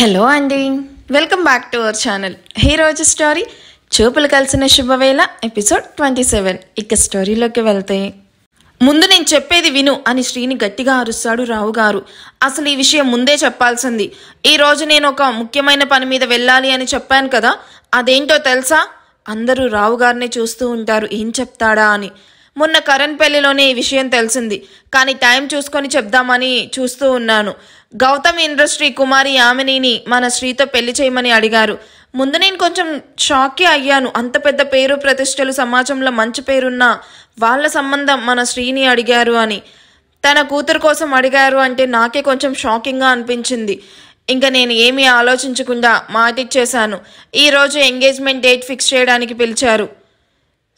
Hello అండి, welcome back to our channel. ఈరోజు story చూపులు కలిసిన శుభవేళ ఎపిసోడ్ 27. ఇక స్టోరీలోకి వెళ్తే, ముందు నేను చెప్పేది విను అని శ్రీని గట్టిగా అరుస్తాడు రావు గారు. అసలు ఈ విషయం ముందే చెప్పాల్సింది. ఈరోజు నేను ఒక ముఖ్యమైన పని మీద వెళ్ళాలి అని చెప్పాను కదా, అదేంటో తెలుసా? అందరూ రావు గారిని చూస్తూ ఉంటారు, ఏం చెప్తాడా అని. మొన్న కరణ్ పెళ్లిలోనే ఈ విషయం తెలిసింది, కానీ టైం చూసుకొని చెప్దామని చూస్తూ ఉన్నాను. గౌతమ్ ఇండస్ట్రీ కుమారి యామినిని మన శ్రీతో పెళ్లి చేయమని అడిగారు. ముందు నేను కొంచెం షాకే అయ్యాను. అంత పెద్ద పేరు ప్రతిష్టలు, సమాజంలో మంచి పేరున్న వాళ్ళ సంబంధం మన శ్రీని అడిగారు అని. తన కూతురు కోసం అడిగారు అంటే నాకే కొంచెం షాకింగ్గా అనిపించింది. ఇంకా నేను ఏమీ ఆలోచించకుండా మాటిచ్చేశాను. ఈరోజు ఎంగేజ్మెంట్ డేట్ ఫిక్స్ చేయడానికి పిలిచారు.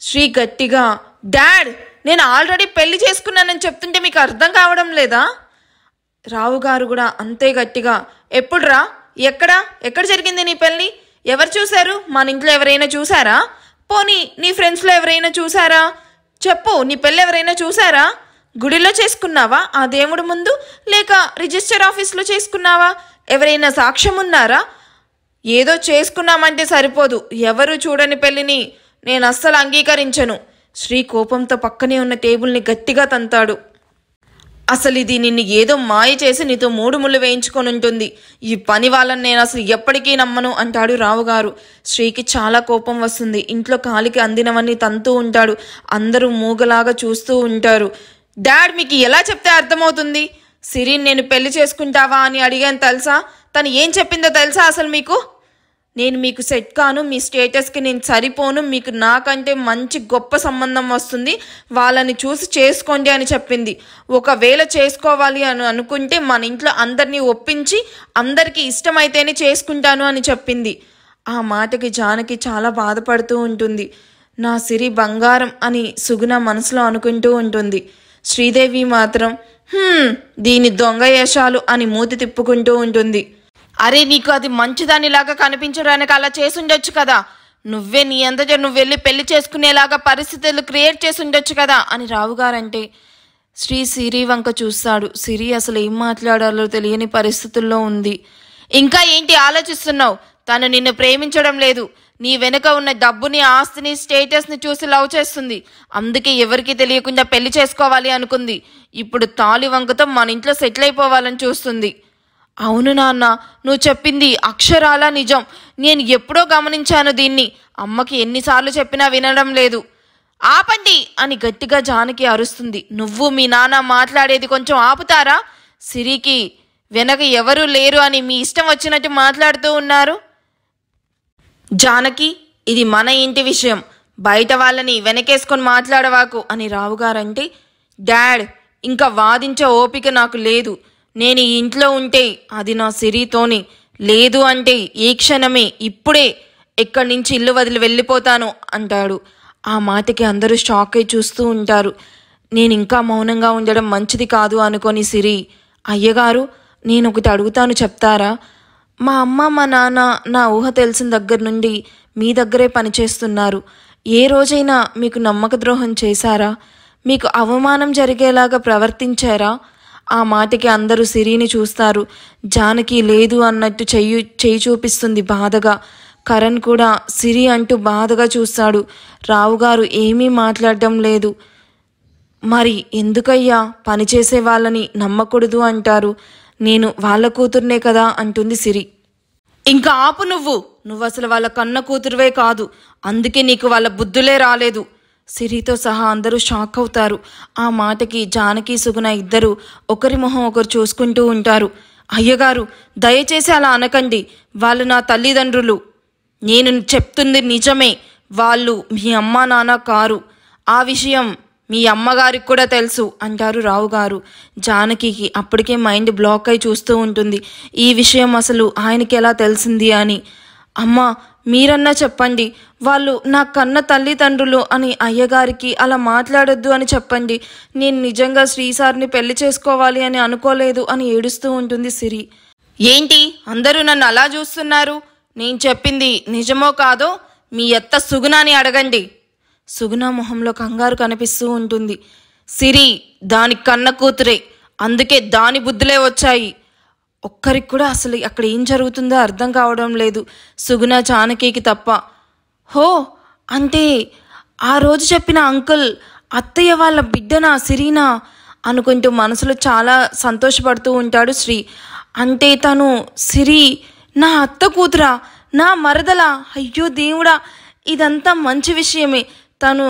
శ్రీ గట్టిగా, డాడ్, నేను ఆల్రెడీ పెళ్లి చేసుకున్నానని చెప్తుంటే మీకు అర్థం కావడం లేదా? రావు గారు కూడా అంతే గట్టిగా, ఎప్పుడురా, ఎక్కడ జరిగింది నీ పెళ్ళి? ఎవరు చూశారు? మన ఇంట్లో ఎవరైనా చూసారా? పోనీ నీ ఫ్రెండ్స్లో ఎవరైనా చూసారా? చెప్పు, నీ పెళ్ళి ఎవరైనా చూసారా? గుడిలో చేసుకున్నావా, ఆ దేవుడి ముందు, లేక రిజిస్టర్ ఆఫీస్లో చేసుకున్నావా? ఎవరైనా సాక్ష్యం ఉన్నారా? ఏదో చేసుకున్నామంటే సరిపోదు, ఎవరు చూడని పెళ్ళిని నేను అస్సలు అంగీకరించను. శ్రీ కోపంతో పక్కనే ఉన్న టేబుల్ని గట్టిగా తంతాడు. అసలు ఇది నిన్ను ఏదో మాయ చేసి నీతో 3 ముళ్ళు వేయించుకొని ఉంటుంది. ఈ పని వాళ్ళని నేను అసలు ఎప్పటికీ నమ్మను అంటాడు రావుగారు. శ్రీకి చాలా కోపం వస్తుంది. ఇంట్లో కాలికి అందినవన్నీ తంతూ ఉంటాడు. అందరూ మూగలాగా చూస్తూ ఉంటారు. డాడ్, మీకు ఎలా చెప్తే అర్థమవుతుంది? సిరిని నేను పెళ్లి చేసుకుంటావా అని అడిగాను తెలుసా? తను ఏం చెప్పిందో తెలుసా అసలు మీకు? నేను మీకు సెట్ కాను, మీ స్టేటస్కి నేను సరిపోను, మీకు నాకంటే మంచి గొప్ప సంబంధం వస్తుంది, వాళ్ళని చూసి చేసుకోండి అని చెప్పింది. ఒకవేళ చేసుకోవాలి అని అనుకుంటే మన ఇంట్లో అందరినీ ఒప్పించి అందరికీ ఇష్టమైతేనే చేసుకుంటాను అని చెప్పింది. ఆ మాటకి జానకి చాలా బాధపడుతూ ఉంటుంది. నా సిరి బంగారం అని సుగుణ మనసులో అనుకుంటూ ఉంటుంది. శ్రీదేవి మాత్రం దీని దొంగ వేషాలు అని మూతి తిప్పుకుంటూ ఉంటుంది. అరే, నీకు అది మంచిదానిలాగా కనిపించడానికి అలా చేసుండొచ్చు కదా, నువ్వే నీ అంతటా నువ్వు వెళ్ళి పెళ్లి చేసుకునేలాగా పరిస్థితులు క్రియేట్ చేసి ఉండొచ్చు కదా అని రావుగారంటే శ్రీ సిరి వంక చూస్తాడు. సిరి అసలు ఏం మాట్లాడాలో తెలియని పరిస్థితుల్లో ఉంది. ఇంకా ఏంటి ఆలోచిస్తున్నావు? తను నిన్ను ప్రేమించడం లేదు, నీ వెనుక ఉన్న డబ్బుని, ఆస్తిని, స్టేటస్ని చూసి లవ్ చేస్తుంది. అందుకే ఎవరికి తెలియకుండా పెళ్లి చేసుకోవాలి అనుకుంది. ఇప్పుడు తాళి వంకతో మన ఇంట్లో సెటిల్ అయిపోవాలని చూస్తుంది. అవును నాన్న, నువ్వు చెప్పింది అక్షరాల నిజం. నేను ఎప్పుడో గమనించాను దీన్ని. అమ్మకి ఎన్నిసార్లు చెప్పినా వినడం లేదు. ఆపండి అని గట్టిగా జానకి అరుస్తుంది. నువ్వు మీ నాన్న మాట్లాడేది కొంచెం ఆపుతారా? సిరికి వెనక ఎవరూ లేరు అని మీ ఇష్టం వచ్చినట్టు మాట్లాడుతూ ఉన్నారు. జానకి, ఇది మన ఇంటి విషయం, బయట వాళ్ళని వెనకేసుకొని మాట్లాడవాకు అని రావుగారంటే, డాడ్, ఇంకా వాదించే ఓపిక నాకు లేదు. నేను ఈ ఇంట్లో ఉంటే అది నా సిరితోని, లేదు అంటే ఈ క్షణమే ఇప్పుడే ఎక్కడి నుంచి ఇల్లు వదిలి వెళ్ళిపోతాను అంటాడు. ఆ మాటకి అందరూ షాక్ అయి చూస్తూ ఉంటారు. నేను ఇంకా మౌనంగా ఉండడం మంచిది కాదు అనుకొని సిరి, అయ్యగారు, నేను ఒకటి అడుగుతాను, చెప్తారా? మా అమ్మ మా నాన్న నా ఊహ తెలిసిన దగ్గర నుండి మీ దగ్గరే పనిచేస్తున్నారు. ఏ రోజైనా మీకు నమ్మక ద్రోహం చేశారా? మీకు అవమానం జరిగేలాగా ప్రవర్తించారా? ఆ మాటకి అందరూ సిరిని చూస్తారు. జానకి లేదు అన్నట్టు చెయ్యి చూపిస్తుంది బాధగా. కరణ్ కూడా సిరి అంటూ బాధగా చూస్తాడు. రావుగారు ఏమీ మాట్లాడడం లేదు. మరి ఎందుకయ్యా పనిచేసే వాళ్ళని నమ్మకూడదు అంటారు? నేను వాళ్ళ కూతుర్నే కదా అంటుంది సిరి. ఇంకా ఆపు, నువ్వు అసలు వాళ్ళ కన్న కూతురువే కాదు, అందుకే నీకు వాళ్ళ బుద్ధులే రాలేదు. సిరితో సహా అందరూ షాక్ అవుతారు. ఆ మాటకి జానకి, సుగుణ ఇద్దరు ఒకరి మొహం ఒకరు చూసుకుంటూ ఉంటారు. అయ్యగారు, దయచేసి అలా అనకండి. వాళ్ళు నా తల్లిదండ్రులు. నేను చెప్తుంది నిజమే. వాళ్ళు మీ అమ్మ నాన్న కారు. ఆ విషయం మీ అమ్మగారికి కూడా తెలుసు అంటారు రావుగారు. జానకి అప్పటికే మైండ్ బ్లాక్ అయి చూస్తూ ఉంటుంది. ఈ విషయం అసలు ఆయనకి ఎలా తెలిసింది అని. అమ్మా, మీరన్నా చెప్పండి, వాళ్ళు నా కన్న తల్లిదండ్రులు అని అయ్యగారికి అలా మాట్లాడొద్దు అని చెప్పండి. నేను నిజంగా శ్రీసార్ని పెళ్లి చేసుకోవాలి అని అనుకోలేదు అని ఏడుస్తూ ఉంటుంది సిరి. ఏంటి అందరూ నన్ను అలా చూస్తున్నారు? నేను చెప్పింది నిజమో కాదో మీ అత్త సుగుణాని అడగండి. సుగుణ మొహంలో కంగారు కనిపిస్తూ ఉంటుంది. సిరి దాని కన్న కూతురే, అందుకే దాని బుద్ధులే వచ్చాయి. ఒక్కరికి కూడా అసలు అక్కడ ఏం జరుగుతుందో అర్థం కావడం లేదు, సుగుణ జానకికి తప్ప. హో, అంటే ఆ రోజు చెప్పిన అంకుల్ అత్తయ్య వాళ్ళ బిడ్డనా సిరీనా అనుకుంటూ మనసులో చాలా సంతోషపడుతూ ఉంటాడు శ్రీ. అంటే తను సిరి నా అత్త కూతురా, నా మరదలా, అయ్యో దేవుడా, ఇదంతా మంచి విషయమే, తను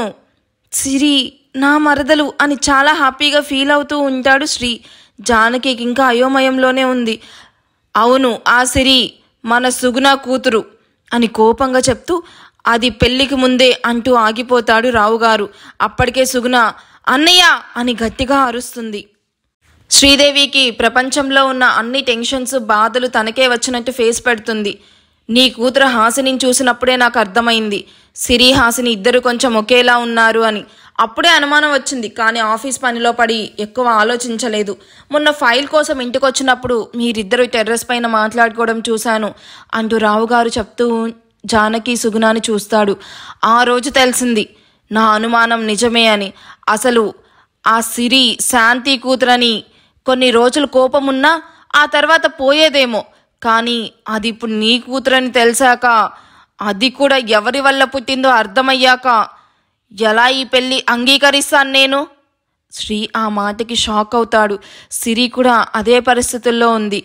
సిరి నా మరదలు అని చాలా హ్యాపీగా ఫీల్ అవుతూ ఉంటాడు శ్రీ. జానకి ఇంకా అయోమయంలోనే ఉంది. అవును, ఆ సిరి మన సుగుణ కూతురు అని కోపంగా చెప్తూ అది పెళ్లికి ముందే అంటూ ఆగిపోతాడు రావుగారు. అప్పటికే సుగుణ అన్నయ్య అని గట్టిగా అరుస్తుంది. శ్రీదేవికి ప్రపంచంలో ఉన్న అన్ని టెన్షన్స్ బాధలు తనకే వచ్చినట్టు ఫేస్ పెడుతుంది. నీ కూతురు హాసిని చూసినప్పుడే నాకు అర్థమైంది, సిరి హాసిని ఇద్దరు కొంచెం ఒకేలా ఉన్నారు అని. అప్పుడే అనుమానం వచ్చింది, కానీ ఆఫీస్ పనిలో పడి ఎక్కువ ఆలోచించలేదు. మొన్న ఫైల్ కోసం ఇంటికి వచ్చినప్పుడు మీరిద్దరూ టెర్రస్ పైన మాట్లాడుకోవడం చూశాను అంటూ రావుగారు చెప్తూ జానకి సుగుణాన్ని చూస్తాడు. ఆ రోజు తెలిసింది నా అనుమానం నిజమే అని. అసలు ఆ సిరి శాంతి కూతురని కొన్ని రోజులు కోపమున్నా ఆ తర్వాత పోయేదేమో, కానీ అది ఇప్పుడు నీ కూతురని తెలిసాక, అది కూడా ఎవరి వల్ల పుట్టిందో అర్థమయ్యాక ఎలా ఈ పెళ్ళి అంగీకరిస్తాను నేను? శ్రీ ఆ మాటకి షాక్ అవుతాడు. సిరి కూడా అదే పరిస్థితుల్లో ఉంది.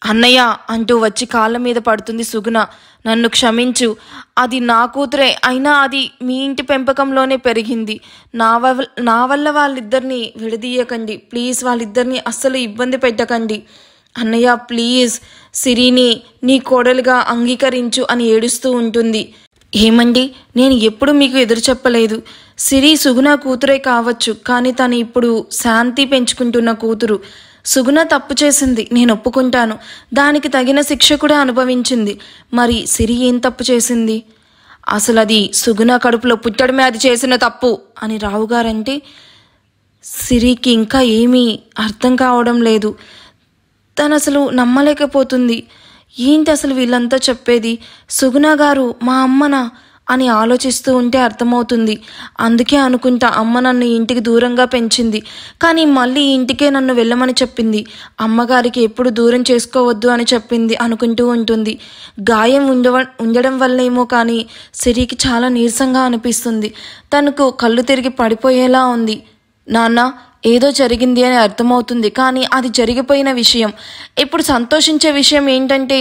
అన్నయ్య అంటూ వచ్చి కాళ్ళ మీద పడుతుంది సుగుణ. నన్ను క్షమించు, అది నా కూతురే, అయినా అది మీ ఇంటి పెంపకంలోనే పెరిగింది. నా వల్ల వాళ్ళిద్దరిని విడదీయకండి ప్లీజ్, వాళ్ళిద్దరిని అస్సలు ఇబ్బంది పెట్టకండి అన్నయ్య ప్లీజ్, సిరిని నీ కోడలుగా అంగీకరించు అని ఏడుస్తూ ఉంటుంది. ఏమండి, నేను ఎప్పుడు మీకు ఎదురు చెప్పలేదు. సిరి సుగుణ కూతురే కావచ్చు, కానీ తను ఇప్పుడు శాంతి పెంచుకుంటున్న కూతురు. సుగుణ తప్పు చేసింది, నేను ఒప్పుకుంటాను, దానికి తగిన శిక్ష కూడా అనుభవించింది. మరి సిరి ఏం తప్పు చేసింది? అసలు అది సుగుణ కడుపులో పుట్టడమే అది చేసిన తప్పు అని రావుగారంటే సిరికి ఇంకా ఏమీ అర్థం కావడం లేదు. తను అసలు నమ్మలేకపోతుంది. ఏంటి అసలు వీళ్ళంతా చెప్పేది? సుగుణ గారు మా అమ్మనా అని ఆలోచిస్తూ ఉంటే అర్థమవుతుంది. అందుకే అనుకుంటా అమ్మ నన్ను ఇంటికి దూరంగా పెంచింది, కానీ మళ్ళీ ఇంటికే నన్ను వెళ్ళమని చెప్పింది. అమ్మగారికి ఎప్పుడు దూరం చేసుకోవద్దు అని చెప్పింది అనుకుంటూ ఉంటుంది. గాయం ఉండడం వల్లేమో కానీ సిరికి చాలా నీరసంగా అనిపిస్తుంది. తనకు కళ్ళు తిరిగి పడిపోయేలా ఉంది. నాన్న, ఏదో జరిగింది అని అర్థమవుతుంది, కానీ అది జరిగిపోయిన విషయం. ఇప్పుడు సంతోషించే విషయం ఏంటంటే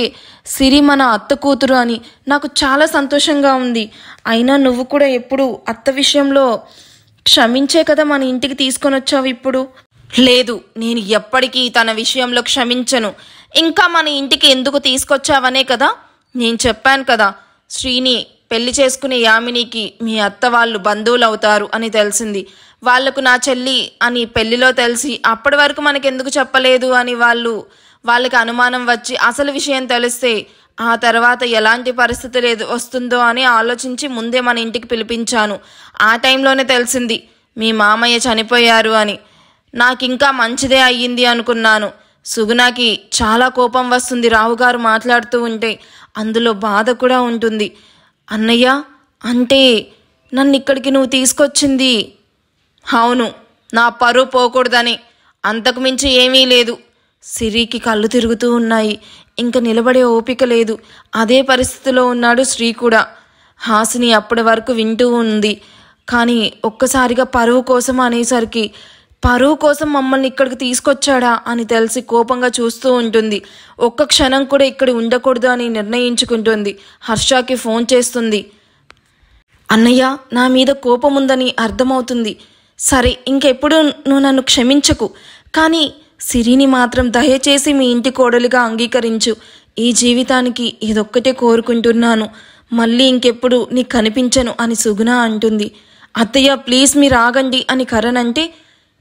సిరి మన అత్త కూతురు అని నాకు చాలా సంతోషంగా ఉంది. అయినా నువ్వు కూడా ఎప్పుడు అత్త విషయంలో క్షమించే కదా మన ఇంటికి తీసుకొని వచ్చావు ఇప్పుడు. లేదు, నేను ఎప్పటికీ తన విషయంలో క్షమించను. ఇంకా మన ఇంటికి ఎందుకు తీసుకొచ్చావనే కదా నేను చెప్పాను కదా, శ్రీని పెళ్లి చేసుకునే యామినికి మీ అత్త వాళ్ళు బంధువులు అవుతారు అని తెలిసింది. వాళ్లకు నా చెల్లి అని పెళ్లిలో తెలిసి అప్పటి వరకు మనకెందుకు చెప్పలేదు అని వాళ్ళకి అనుమానం వచ్చి అసలు విషయం తెలిస్తే ఆ తర్వాత ఎలాంటి పరిస్థితి వస్తుందో అని ఆలోచించి ముందే మన ఇంటికి పిలిపించాను. ఆ టైంలోనే తెలిసింది మీ మామయ్య చనిపోయారు అని. నాకింకా మంచిదే అయ్యింది అనుకున్నాను. సుగుణకి చాలా కోపం వస్తుంది రావుగారు మాట్లాడుతూ ఉంటే, అందులో బాధ కూడా ఉంటుంది. అన్నయ్య, అంటే నన్ను ఇక్కడికి నువ్వు తీసుకొచ్చింది? అవును, నా పరువు పోకూడదని, అంతకుమించి ఏమీ లేదు. సిరికి కళ్ళు తిరుగుతూ ఉన్నాయి. ఇంక నిలబడే ఓపిక లేదు. అదే పరిస్థితిలో ఉన్నాడు శ్రీ కూడా. హాసిని అప్పటి వరకు వింటూ ఉంది, కానీ ఒక్కసారిగా పరువు కోసం అనేసరికి, పరువు కోసం మమ్మల్ని ఇక్కడికి తీసుకొచ్చాడా అని తెలిసి కోపంగా చూస్తూ ఉంటుంది. ఒక్క క్షణం కూడా ఇక్కడ ఉండకూడదు అని నిర్ణయించుకుంటుంది. హర్షకి ఫోన్ చేస్తుంది. అన్నయ్య, నా మీద కోపం ఉందని అర్థమవుతుంది. సరే, ఇంకెప్పుడు నువ్వు నన్ను క్షమించకు, కానీ సిరిని మాత్రం దయచేసి మీ ఇంటి కోడలిగా అంగీకరించు. ఈ జీవితానికి ఇదొక్కటే కోరుకుంటున్నాను. మళ్ళీ ఇంకెప్పుడు నీకు కనిపించను అని సుగుణ అంటుంది. అత్తయ్య ప్లీజ్ మీరు ఆగండి అని కరణ్ అంటే,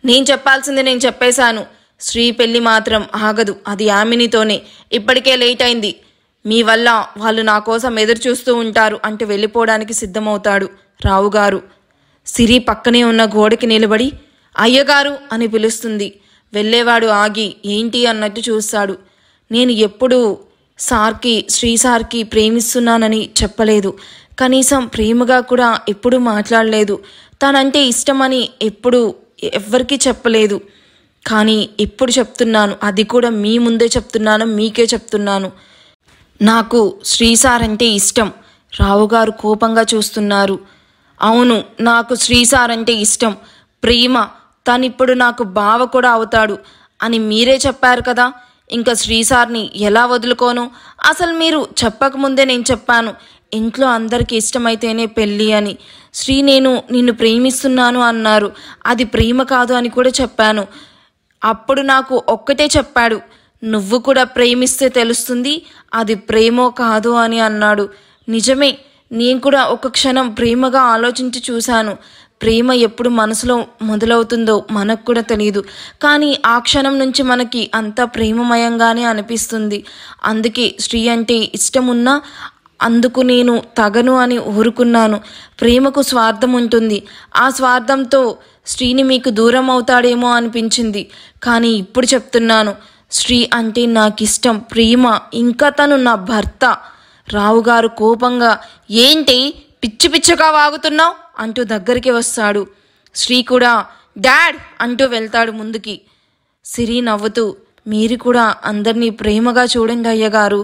నేను చెప్పాల్సింది నేను చెప్పేశాను. శ్రీ పెళ్ళి మాత్రం ఆగదు, అది యామినితోనే. ఇప్పటికే లేట్ అయింది, మీ వల్ల వాళ్ళు నా కోసం ఎదురు చూస్తూ ఉంటారు అంటూ వెళ్ళిపోవడానికి సిద్ధమవుతాడు రావుగారు. సిరి పక్కనే ఉన్న గోడకి నిలబడి అయ్యగారు అని పిలుస్తుంది. వెళ్ళేవాడు ఆగి ఏంటి అన్నట్టు చూస్తాడు. నేను ఎప్పుడూ శ్రీ సార్కి ప్రేమిస్తున్నానని చెప్పలేదు, కనీసం ప్రేమగా కూడా ఎప్పుడూ మాట్లాడలేదు. తనంటే ఇష్టమని ఎప్పుడూ ఎవ్వరికీ చెప్పలేదు. కానీ ఇప్పుడు చెప్తున్నాను, అది కూడా మీ ముందే చెప్తున్నాను, మీకే చెప్తున్నాను. నాకు శ్రీ సార్ అంటే ఇష్టం. రావు గారు కోపంగా చూస్తున్నారు. అవును, నాకు శ్రీ సార్ అంటే ఇష్టం, ప్రేమ. తనిప్పుడు నాకు బావ కూడా అవుతాడు అని మీరే చెప్పారు కదా. ఇంకా శ్రీ సార్ని ఎలా వదులుకోను? అసలు మీరు చెప్పకముందే నేను చెప్పాను, ఇంట్లో అందరికీ ఇష్టమైతేనే పెళ్ళి అని. శ్రీ నేను నిన్ను ప్రేమిస్తున్నాను అన్నారు, అది ప్రేమ కాదు అని కూడా చెప్పాను. అప్పుడు నాకు ఒక్కటే చెప్పాడు, నువ్వు కూడా ప్రేమిస్తే తెలుస్తుంది అది ప్రేమో కాదు అని అన్నాడు. నిజమే, నేను కూడా ఒక క్షణం ప్రేమగా ఆలోచించి చూశాను. ప్రేమ ఎప్పుడు మనసులో మొదలవుతుందో మనకు కూడా తెలియదు, కానీ ఆ క్షణం నుంచి మనకి అంతా ప్రేమమయంగానే అనిపిస్తుంది. అందుకే శ్రీ అంటే ఇష్టం ఉన్నా అందుకు నేను తగను అని ఊరుకున్నాను. ప్రేమకు స్వార్థం ఉంటుంది, ఆ స్వార్థంతో శ్రీని మీకు దూరం అవుతాడేమో అనిపించింది. కానీ ఇప్పుడు చెప్తున్నాను, శ్రీ అంటే నాకు ఇష్టం, ప్రేమ. ఇంకా తను నా భర్త. రావుగారు కోపంగా, ఏంటి పిచ్చి పిచ్చగా వాగుతున్నావు అంటూ దగ్గరికి వస్తాడు. శ్రీ కూడా డాడ్ అంటూ వెళ్తాడు ముందుకి. సిరి నవ్వుతూ, మీరు కూడా అందరినీ ప్రేమగా చూడండి అయ్యగారు.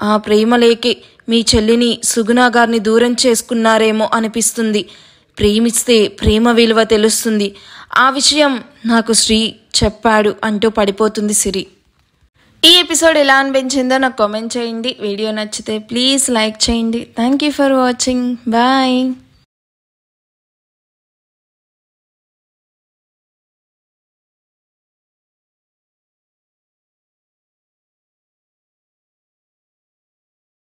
ఆ ప్రేమ లేకే మీ చెల్లిని సుగుణ గారిని దూరం చేసుకున్నారేమో అనిపిస్తుంది. ప్రేమిస్తే ప్రేమ విలువ తెలుస్తుంది. ఆ విషయం నాకు శ్రీ చెప్పాడు అంటూ పడిపోతుంది సిరి. ఈ ఎపిసోడ్ ఎలా అనిపించిందో నాకు కామెంట్ చేయండి. వీడియో నచ్చితే ప్లీజ్ లైక్ చేయండి. Thank you for watching. Bye.